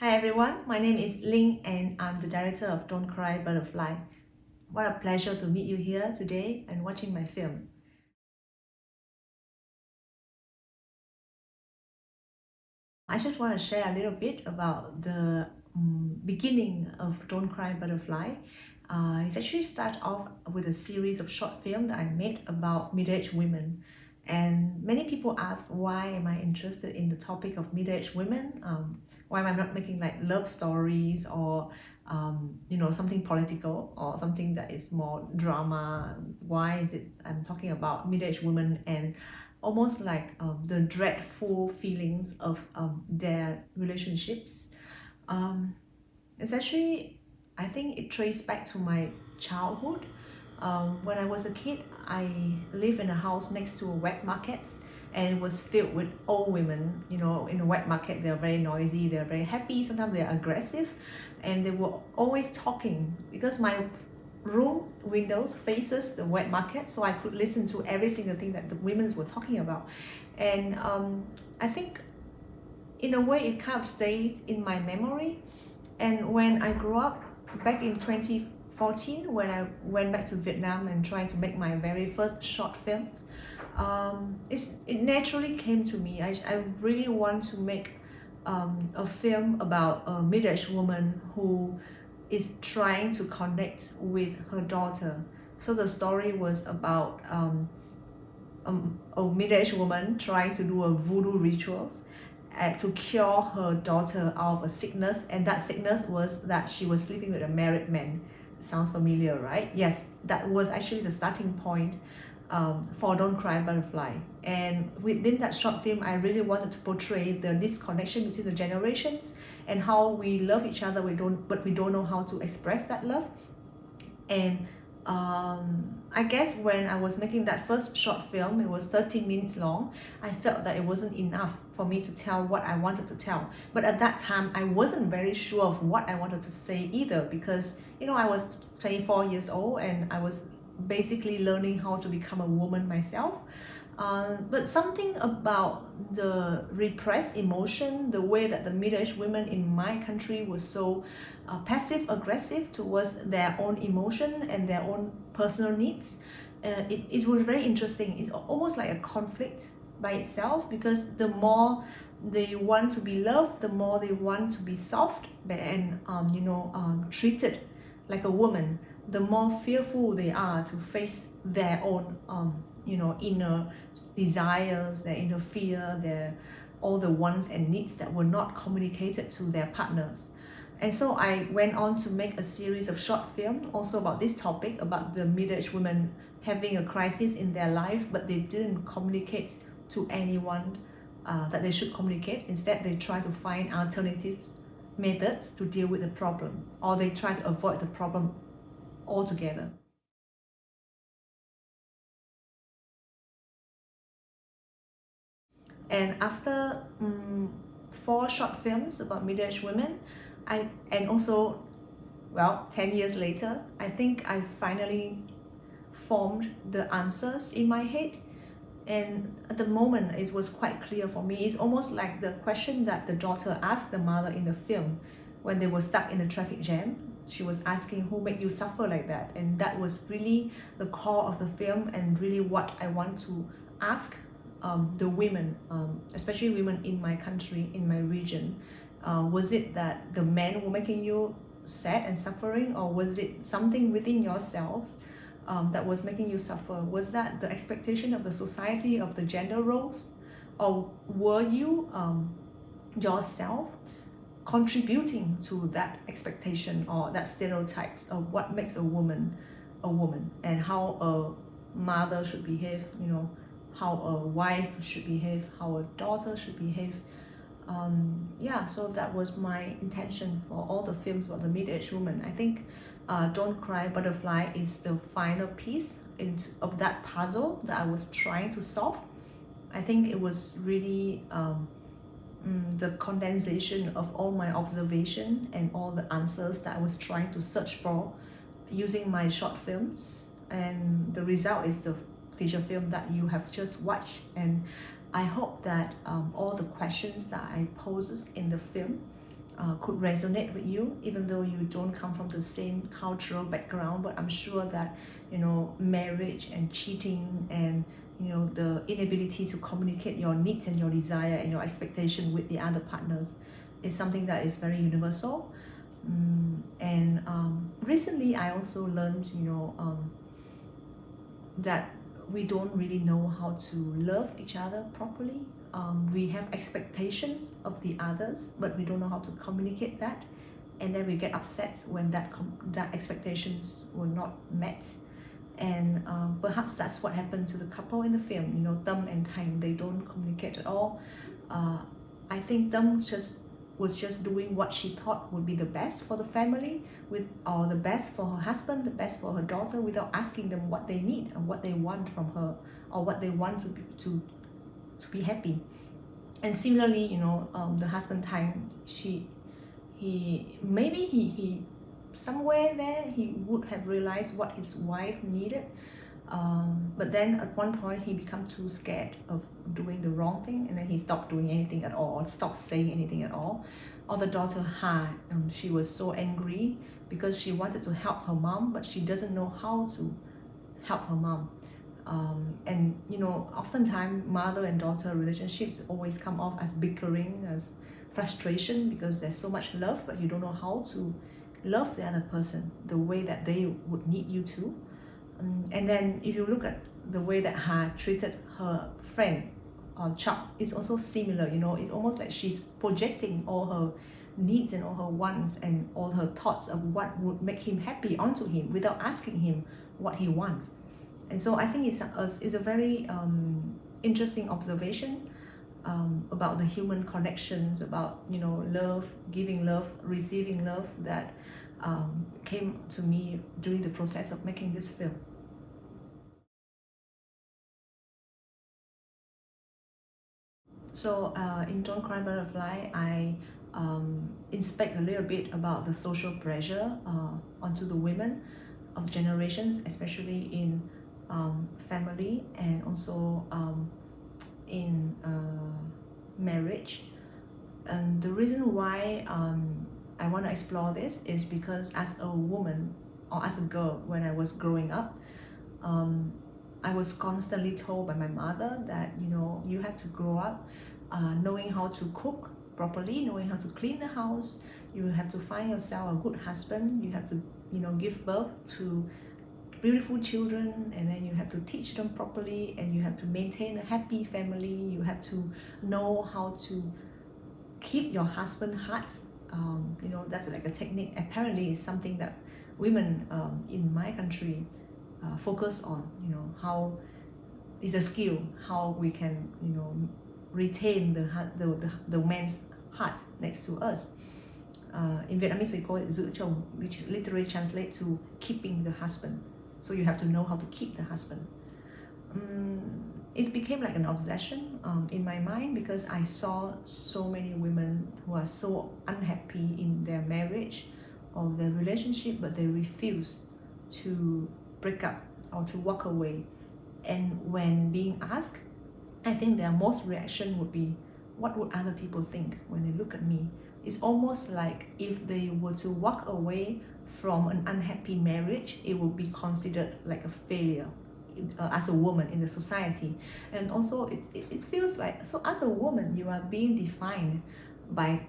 Hi everyone, my name is Ling and I'm the director of Don't Cry Butterfly. What a pleasure to meet you here today and watching my film. I just want to share a little bit about the beginning of Don't Cry Butterfly. It's actually start off with a series of short films that I made about middle-aged women. And many people ask, why am I interested in the topic of middle-aged women? Why am I not making like love stories or something political or something that is more drama? Why is it I'm talking about middle-aged women and almost like the dreadful feelings of their relationships? Um, it's actually, I think it traced back to my childhood. When I was a kid, I lived in a house next to a wet market and it was filled with old women. You know, in a wet market, they're very noisy, they're very happy, sometimes they're aggressive, and they were always talking because my room windows faces the wet market, so I could listen to every single thing that the women were talking about. And I think in a way it kind of stayed in my memory. And when I grew up back in 2014, when I went back to Vietnam and trying to make my very first short films, it naturally came to me. I really want to make a film about a middle-aged woman who is trying to connect with her daughter. So the story was about a middle-aged woman trying to do a voodoo rituals to cure her daughter out of a sickness, and that sickness was that she was sleeping with a married man. Sounds familiar, right? Yes, that was actually the starting point for Don't Cry Butterfly. And within that short film, I really wanted to portray the disconnection between the generations and how we love each other, but we don't know how to express that love. And I guess when I was making that first short film, it was 13 minutes long, I felt that it wasn't enough for me to tell what I wanted to tell. But at that time, I wasn't very sure of what I wanted to say either, because I was 24 years old and I was basically learning how to become a woman myself. But something about the repressed emotion, the way that the middle-aged women in my country was so passive-aggressive towards their own emotion and their own personal needs, it was very interesting. It's almost like a conflict by itself, because the more they want to be loved, the more they want to be soft and treated like a woman, the more fearful they are to face their own inner desires, their inner fear, their all the wants and needs that were not communicated to their partners. And so I went on to make a series of short films also about this topic, about the middle-aged women having a crisis in their life, but they didn't communicate to anyone that they should communicate. Instead, they try to find alternatives, methods to deal with the problem, or they try to avoid the problem altogether. And after 4 short films about middle-aged women, and also, well, 10 years later, I think I finally formed the answers in my head. And at the moment, it was quite clear for me. It's almost like the question that the daughter asked the mother in the film when they were stuck in a traffic jam. She was asking, who made you suffer like that? And that was really the core of the film, and really what I want to ask the women, especially women in my country, in my region. Was it that the men were making you sad and suffering, or was it something within yourselves that was making you suffer? Was that the expectation of the society, of the gender roles? Or were you yourself contributing to that expectation or that stereotypes of what makes a woman, and how a mother should behave, how a wife should behave, how a daughter should behave? Yeah, so that was my intention for all the films about the middle-aged woman. I think Don't Cry Butterfly is the final piece of that puzzle that I was trying to solve. I think it was really the condensation of all my observation and all the answers that I was trying to search for using my short films, and the result is the feature film that you have just watched. And I hope that all the questions that I poses in the film could resonate with you, even though you don't come from the same cultural background. But I'm sure that, you know, marriage and cheating and, you know, the inability to communicate your needs and your desire and your expectation with the other partners is something that is very universal. And recently I also learned, you know, that we don't really know how to love each other properly. We have expectations of the others, but we don't know how to communicate that, and then we get upset when that expectations were not met. And perhaps that's what happened to the couple in the film. You know, Tâm and Thành, they don't communicate at all. I think Tâm was just doing what she thought would be the best for the family, or the best for her husband, the best for her daughter, without asking them what they need and what they want from her, or what they want to be happy. And similarly, you know, the husband Thành, he somewhere there he would have realized what his wife needed, but then at one point he became too scared of doing the wrong thing, and then he stopped doing anything at all, or stopped saying anything at all. Or the daughter Ha, she was so angry because she wanted to help her mom, but she doesn't know how to help her mom. And you know, oftentimes mother and daughter relationships always come off as bickering, as frustration, because there's so much love, but you don't know how to love the other person the way that they would need you to. And then if you look at the way that Ha treated her friend Chuck, is also similar. You know, it's almost like she's projecting all her needs and all her wants and all her thoughts of what would make him happy onto him without asking him what he wants. And so I think it's a very interesting observation about the human connections, about, you know, love, giving love, receiving love, that came to me during the process of making this film. So in Don't Cry Butterfly, I inspect a little bit about the social pressure onto the women of generations, especially in family, and also in marriage. And the reason why I want to explore this is because as a woman, or as a girl, when I was growing up, I was constantly told by my mother that, you know, you have to grow up knowing how to cook properly, knowing how to clean the house, you have to find yourself a good husband, you have to, you know, give birth to beautiful children, and then you have to teach them properly, and you have to maintain a happy family, you have to know how to keep your husband's heart. You know, that's like a technique. Apparently it's something that women in my country focus on. You know, how is a skill, how we can, you know, retain the man's heart next to us. In Vietnamese we call it giữ chồng, which literally translates to keeping the husband. So you have to know how to keep the husband. It became like an obsession in my mind, because I saw so many women who are so unhappy in their marriage or their relationship, but they refuse to break up or to walk away. And when being asked, I think their most reaction would be, what would other people think when they look at me? It's almost like if they were to walk away from an unhappy marriage, it would be considered like a failure as a woman in the society. And also it feels like, so as a woman, you are being defined by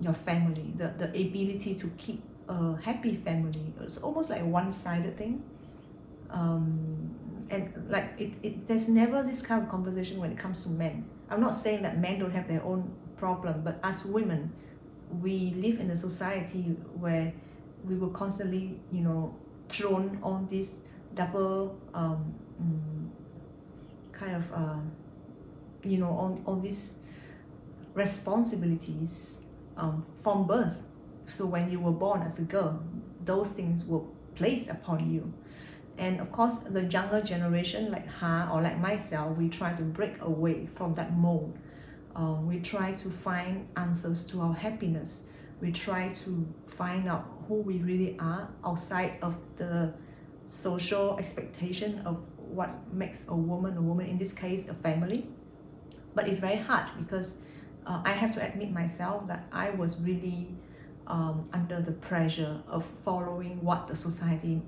your family, the ability to keep a happy family. It's almost like a one-sided thing. And like there's never this kind of conversation when it comes to men. I'm not saying that men don't have their own problem, but as women, we live in a society where we were constantly, you know, thrown on this double kind of you know, on these responsibilities from birth. So when you were born as a girl, those things were placed upon you. And of course, the younger generation like Ha or like myself, we try to break away from that mold. We try to find answers to our happiness. We try to find out who we really are outside of the social expectation of what makes a woman, in this case, a family. But it's very hard because I have to admit myself that I was really under the pressure of following what the society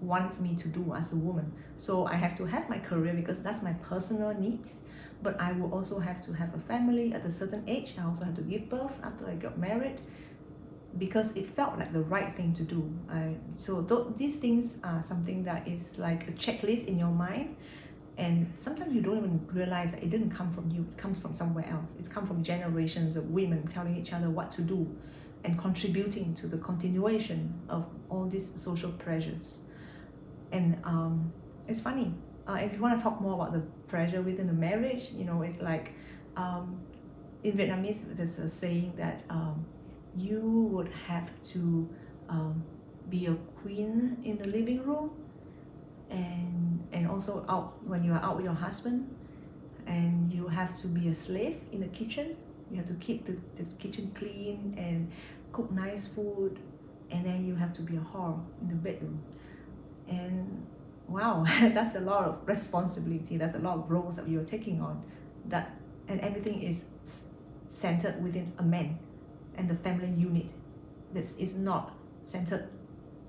wants me to do as a woman. So I have to have my career because that's my personal needs, but I will also have to have a family at a certain age. I also have to give birth after I got married because it felt like the right thing to do. These things are something that is like a checklist in your mind, and sometimes you don't even realize that it didn't come from you, it comes from somewhere else. It's come from generations of women telling each other what to do and contributing to the continuation of all these social pressures. And it's funny. If you want to talk more about the pressure within a marriage, it's like in Vietnamese, there's a saying that you would have to be a queen in the living room, and also out when you are out with your husband, and you have to be a slave in the kitchen. You have to keep the kitchen clean and cook nice food, and then you have to be a whore in the bedroom. And wow, that's a lot of responsibility, that's a lot of roles that you're taking on, and everything is centered within a man and the family unit. This is not centered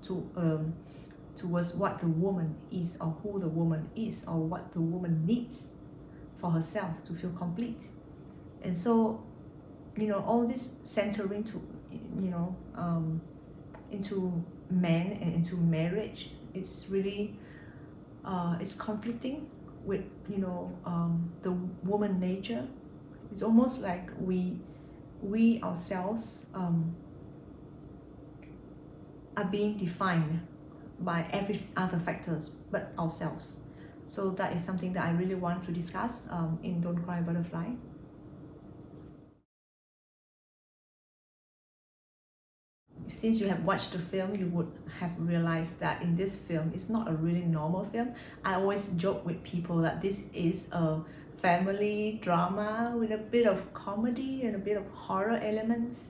towards what the woman is, or who the woman is, or what the woman needs for herself to feel complete. And so, all this centering to into men and into marriage, it's really it's conflicting with the woman nature. It's almost like we ourselves are being defined by every other factors but ourselves. So that is something that I really want to discuss in Don't Cry Butterfly. Since you have watched the film, you would have realized that in this film, it's not a really normal film. I always joke with people that this is a family drama with a bit of comedy and a bit of horror elements.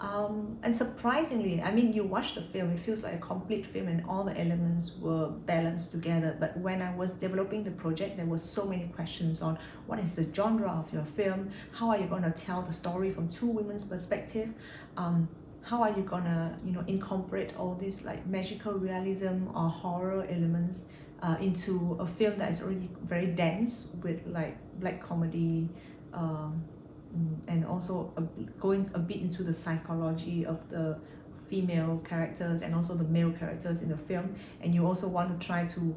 And surprisingly, you watch the film, it feels like a complete film and all the elements were balanced together. But when I was developing the project, there were so many questions on what is the genre of your film, how are you going to tell the story from two women's perspective, how are you gonna incorporate all these like magical realism or horror elements into a film that is already very dense with like black comedy, and also going a bit into the psychology of the female characters and also the male characters in the film. And you also want to try to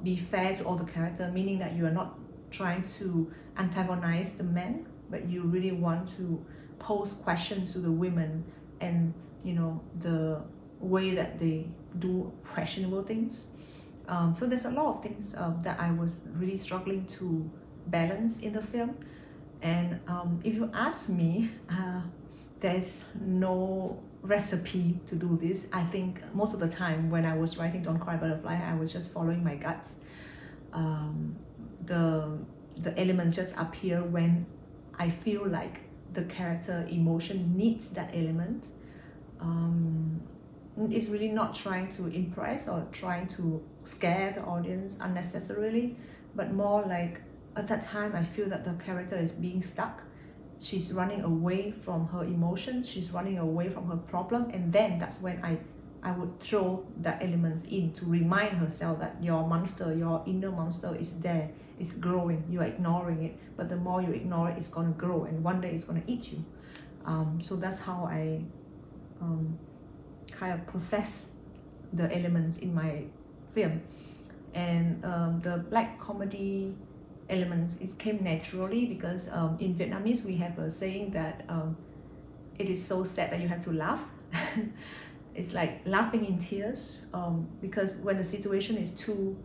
be fair to all the characters, meaning that you are not trying to antagonize the men, but you really want to pose questions to the women, and the way that they do questionable things. So there's a lot of things that I was really struggling to balance in the film. And if you ask me, there's no recipe to do this. I think most of the time when I was writing Don't Cry Butterfly, I was just following my gut. The elements just appear when I feel like the character emotion needs that element. It's really not trying to impress or trying to scare the audience unnecessarily, but more like at that time I feel that the character is being stuck. She's running away from her emotion, she's running away from her problem, and then that's when I would throw that elements in to remind herself that your monster, your inner monster is there, it's growing, you are ignoring it, but the more you ignore it, it's going to grow, and one day it's going to eat you. So that's how I kind of process the elements in my film. And the black comedy elements, it came naturally because in Vietnamese we have a saying that it is so sad that you have to laugh. It's like laughing in tears, because when the situation is too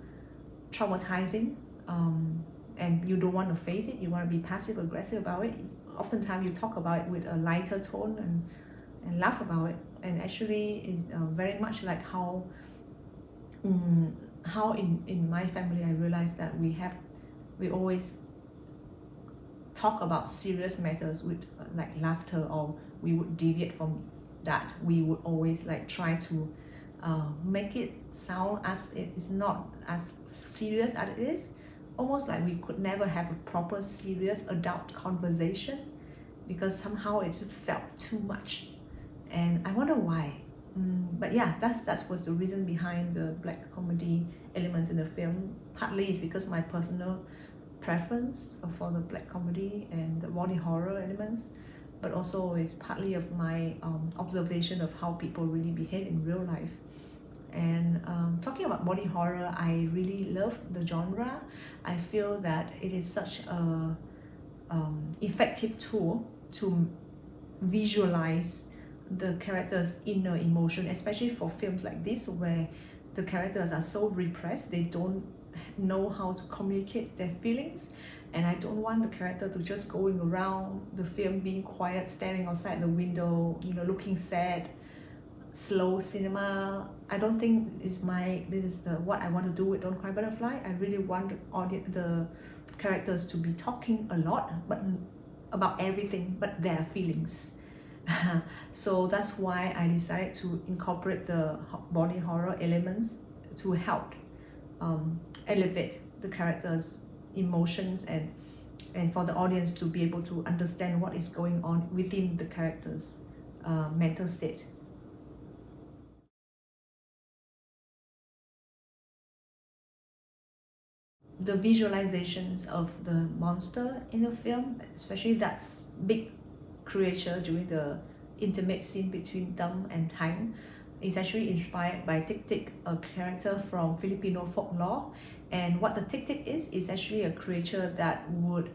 traumatizing, and you don't want to face it, you want to be passive aggressive about it, oftentimes you talk about it with a lighter tone and laugh about it. And actually it's very much like how in my family I realized that we always talk about serious matters with like laughter, or we would deviate from that. We would always like try to make it sound as it is not as serious as it is, almost like we could never have a proper serious adult conversation, because somehow it just felt too much, and I wonder why. But yeah, that was the reason behind the black comedy elements in the film. Partly it's because my personal preference for the black comedy and the body horror elements, but also it's partly of my observation of how people really behave in real life. And talking about body horror, I really love the genre. I feel that it is such a effective tool to visualize the characters' inner emotion, especially for films like this where the characters are so repressed, they don't know how to communicate their feelings. And I don't want the character to just going around the film being quiet, staring outside the window, looking sad. Slow cinema, I don't think this is what I want to do with Don't Cry Butterfly. I really want the characters to be talking a lot, but about everything but their feelings. So that's why I decided to incorporate the body horror elements to help elevate the characters' emotions, and for the audience to be able to understand what is going on within the characters' mental state. The visualizations of the monster in the film, especially that big creature during the intimate scene between Dum and Tang, is actually inspired by Tik Tik, a character from Filipino folklore. And what the Tik Tik is actually a creature that would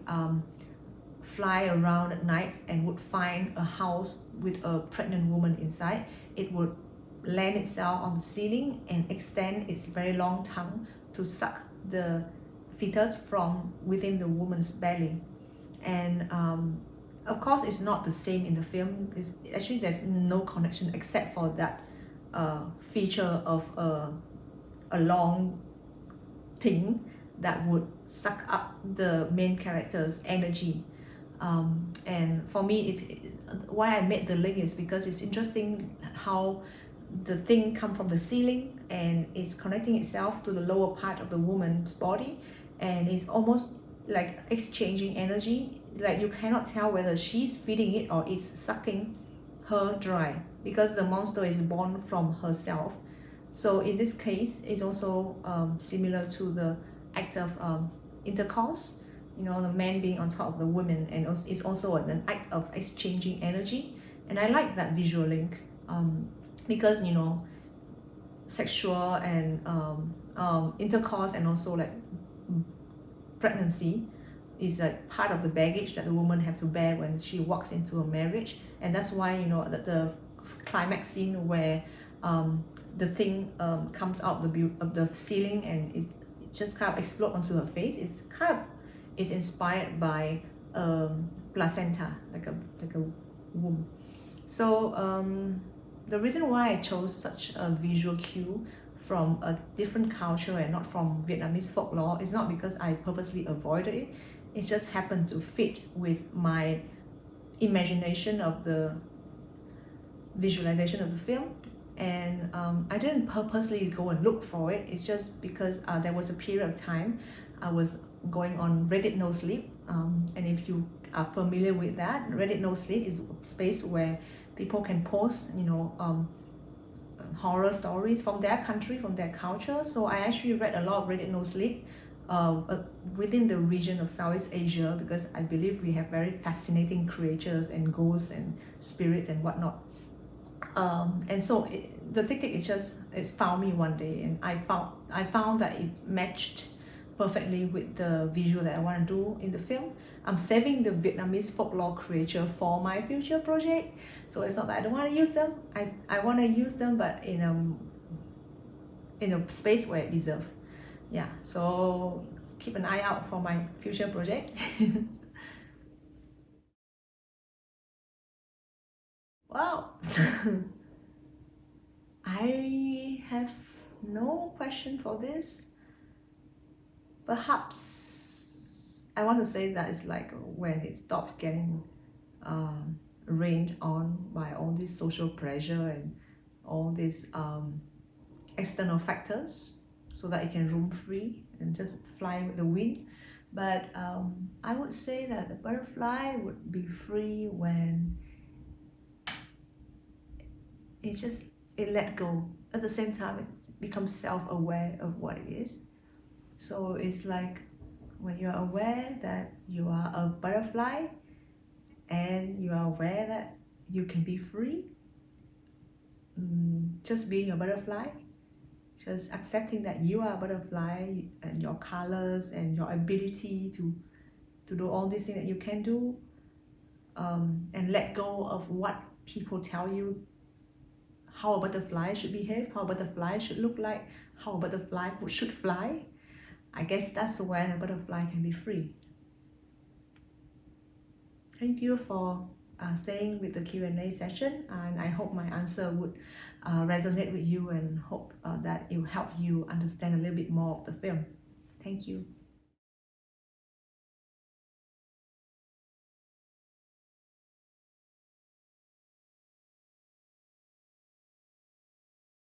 fly around at night and would find a house with a pregnant woman inside. It would land itself on the ceiling and extend its very long tongue to suck the fetus from within the woman's belly. And of course it's not the same in the film. Actually there's no connection except for that feature of a long thing that would suck up the main character's energy. And for me, why I made the link is because it's interesting how the thing come from the ceiling and is connecting itself to the lower part of the woman's body, and it's almost like exchanging energy. Like you cannot tell whether she's feeding it or it's sucking her dry, because the monster is born from herself. So in this case, it's also similar to the act of intercourse, the man being on top of the woman, and it's also an act of exchanging energy. And I like that visual link, because sexual and intercourse and also like pregnancy is like part of the baggage that the woman have to bear when she walks into a marriage. And that's why the climax scene where the thing comes out of the ceiling and it just kind of explode onto her face, it's inspired by placenta, like a womb. So the reason why I chose such a visual cue from a different culture and not from Vietnamese folklore is not because I purposely avoided it. It just happened to fit with my imagination of the visualization of the film. And I didn't purposely go and look for it. It's just because there was a period of time I was going on Reddit No Sleep, and if you are familiar with that, Reddit No Sleep is a space where people can post horror stories from their country, from their culture. So I actually read a lot of Reddit No Sleep within the region of Southeast Asia, because I believe we have very fascinating creatures and ghosts and spirits and whatnot. And so the Tik Tik it's found me one day, and I found that it matched perfectly with the visual that I want to do in the film. I'm saving the Vietnamese folklore creature for my future project, so it's not that I don't want to use them. I want to use them, but in a space where it deserves. Yeah, so keep an eye out for my future project. Wow. I have no question for this. Perhaps I want to say that it's like when it stopped getting rained on by all this social pressure and all these external factors, so that it can roam free and just fly with the wind. But I would say that the butterfly would be free when it let go. At the same time, it becomes self-aware of what it is. So it's like when you're aware that you are a butterfly and you are aware that you can be free, just being a butterfly, just accepting that you are a butterfly and your colors and your ability to do all these things that you can do, and let go of what people tell you how a butterfly should behave, how a butterfly should look like, how a butterfly should fly. I guess that's when a butterfly can be free. Thank you for staying with the Q&A session, and I hope my answer would resonate with you, and hope that it will help you understand a little bit more of the film. Thank you.